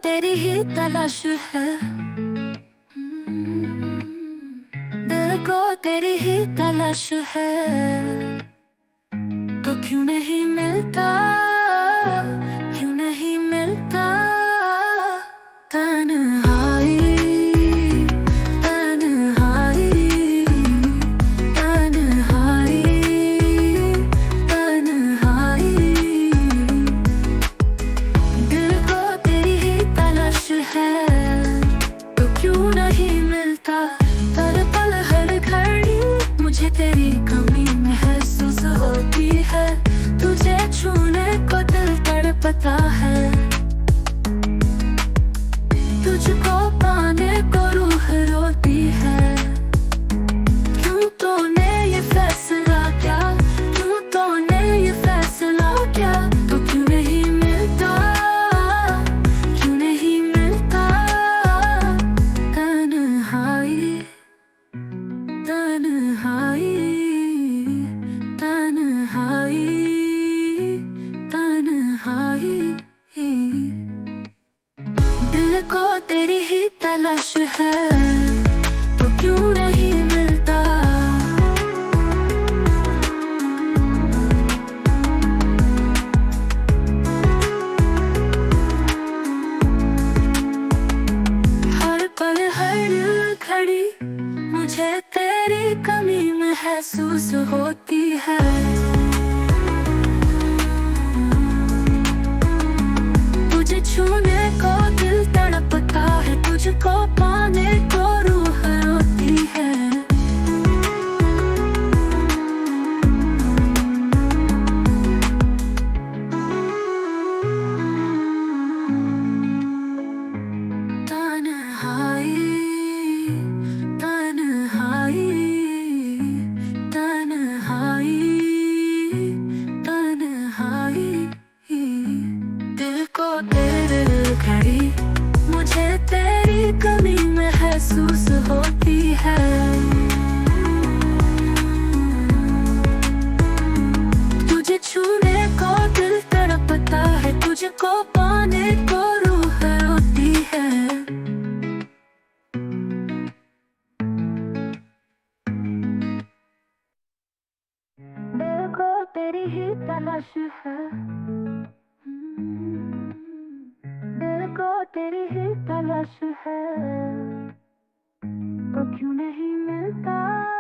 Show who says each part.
Speaker 1: तेरी ही तलाश है। दिल को तेरी ही तलाश है। तो क्यों नहीं मिलता, क्यों नहीं मिलता। तन्हाई, तन्हाई, तन्हाई, तन्हाई। दिल को तेरी ही तलाश है। तो क्यों नहीं मिलता। हर पल हर घड़ी मुझे तेरी कमी महसूस होती है। तुझे छूने को दिल तड़पता है। तुझको पाने को रूह रोती है। क्यों तूने ये फैसला किया, क्यों तूने ये फैसला किया। तो क्यों नहीं मिलता, क्यों नहीं मिलता। तन्हाई, तन्हाई, तन्हाई, तन्हाई। दिल को तेरी ही तलाश है। तो क्यों नहीं मिलता। हर पल हर घड़ी मुझे तेरी कमी महसूस होती है। तुझे छूने को दिल तड़पता है। तुझको पाने को रूह रोती है। तन्हाई, तन्हाई, तन्हाई, तन्हाई। दिल को तेरे घड़ी मुझे तेरी कमी महसूस होती है। तुझे छूने को दिल तड़पता है। तुझको पाने को रूह रोती है। दिल को तेरी ही तलाश है। दिल को तेरी ही तलाश है। तो क्यों नहीं मिलता।